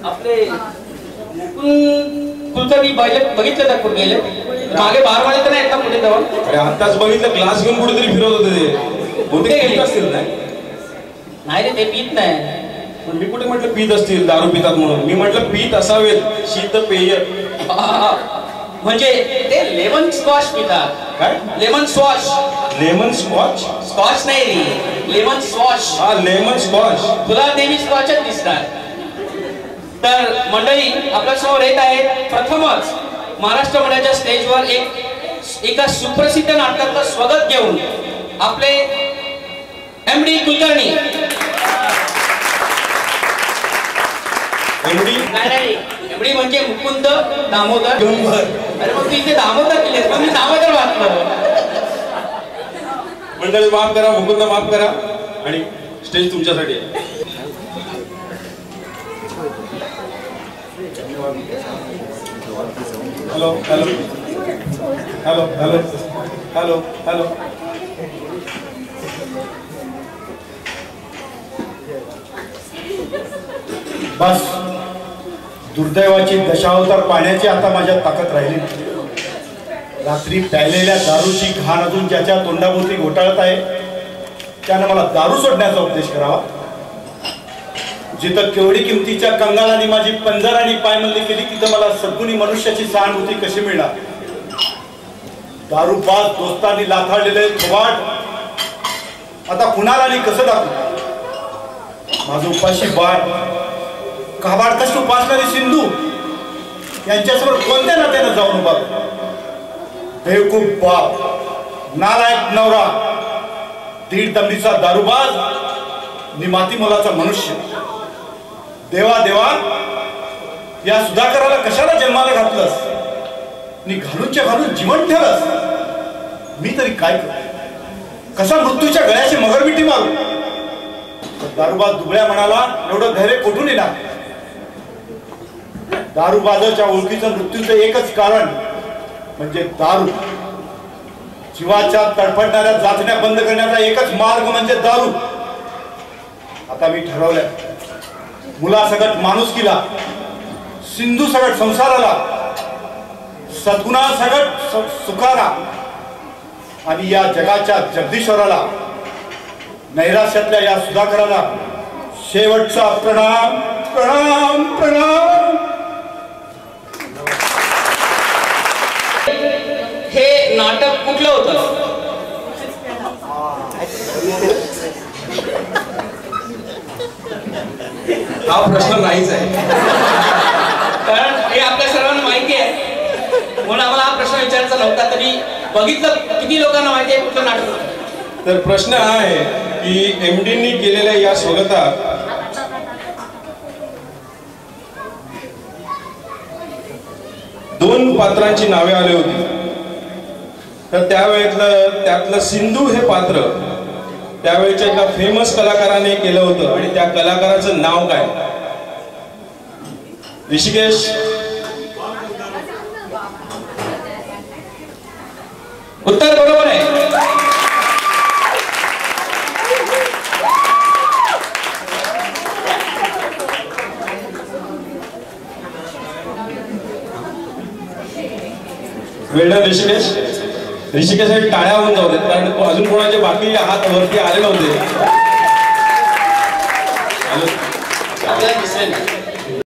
आपले कुलकर्णी बघितलं तर कुठे गेले मागे बाहेर वाले तर नाही का कुठे जाऊन? अरे आताच बघितलं ग्लास घेऊन कुठेतरी फिरत होते ते. कुठे गेले असतील? नाही रे ते पीत नाही. मी कुठे म्हटलं पीत असतील, दारू पितात म्हणून. मी म्हटलं पीत असावेत शीत पेय. म्हणजे ते लेमन स्क्वॉश पितात. काय? Lemon squash. Lemon scotch? Scotch नाही रे, लेमन स्क्वॉश. हा लेमन स्कॉच. तुला नेहमी स्कॉचच दिसतात. तर मंडळी आपल्या समोर येत आहेत प्रथमच महाराष्ट्र मंडळाच्या स्टेजवर एका सुप्रसिद्ध नाटकाचं स्वागत घेऊन आपले एमडी कुलकर्णी. नाही एमडी म्हणजे मुकुंद दामोदर डोंगर. अरे मग तू इथे दामोदर केलेस, मग मी दामोदर वाचलो. मंडळी माफ करा, मुकुंद माफ करा, आणि स्टेज तुमच्यासाठी आहे. Hello hello hello hello hello hello. बस दुर्दैवाची दशावतार पाण्याची आता माझ्यात ताकद राहिली नाही. रात्री प्यायलेल्या दारूची घाण अजून ज्याच्या तोंडाभोवती घोटाळत आहे त्यानं मला दारू सोडण्याचा उपदेश करावा. जिथं केवढी किमतीच्या कंगालांनी माझी पंजरानी पायमल्ली केली तिथं मला सद्गुणी मनुष्याची सहानुभूती कशी मिळणार? दारूबाज दोस्तांनी लाथाळलेले थोबाड आता कुणाला आणि कसं दाखवू? माझं उपाशी बाळ, काबाड कष्ट उपासणारी सिंधू यांच्यासमोर कोणत्या नात्यानं जाऊन उभा? बेवकूफ बाप, नालायक नवरा, दीड दमडीचा दारूबाज, निमाती मोलाचा मनुष्य. देवा देवा, या सुधाकराला कशाला जन्माला घातलंस? नि घालूनच्या घालून जीवन ठेवलंस. मी तरी काय करू? कसा मृत्यूच्या गळ्याची मगरमिठी मारू? दारूबाज दुबळ्या म्हणाला एवढं धैर्य कुठून येणार? दारूबाजाच्या ओळखीचं मृत्यूचं एकच कारण म्हणजे दारू. जीवाच्या तडफडणाऱ्या जाचण्या बंद करण्याचा एकच मार्ग म्हणजे दारू. आता मी ठरवलंय, मुलासकट माणुसकीला, सिंधू सगट संसाराला, सद्गुणासकट सुखाला आणि या जगाच्या जगदीश्वराला, नैराश्यातल्या या सुधाकराला शेवटचा प्रणाम प्रणाम प्रणाम. हे नाटक कुठलं होतं? हा प्रश्न नाहीच आहे, कारण हे आपल्या सर्वांना माहिती आहे म्हणून आम्हाला हा प्रश्न विचारायचा नव्हता. तरी बघितलं किती लोकांना माहिती आहे कुठलं नाटक होतं? तर प्रश्न हा आहे की एमडींनी केलेल्या या स्वागतात दोन पात्रांची नावे आली होती. तर त्यातलं सिंधू हे पात्र त्यावेळेच्या एका फेमस कलाकाराने केलं होतं, आणि त्या कलाकाराचं नाव काय? ऋषिकेश. उत्तर बरोबर आहे. वेल्डन ऋषिकेश. ऋषिकेशसाठी टाळ्या होऊन जाऊ देत, कारण अजून कोणाचे बाकी हात वरती आले नव्हते. आपल्याला दिसले नाही.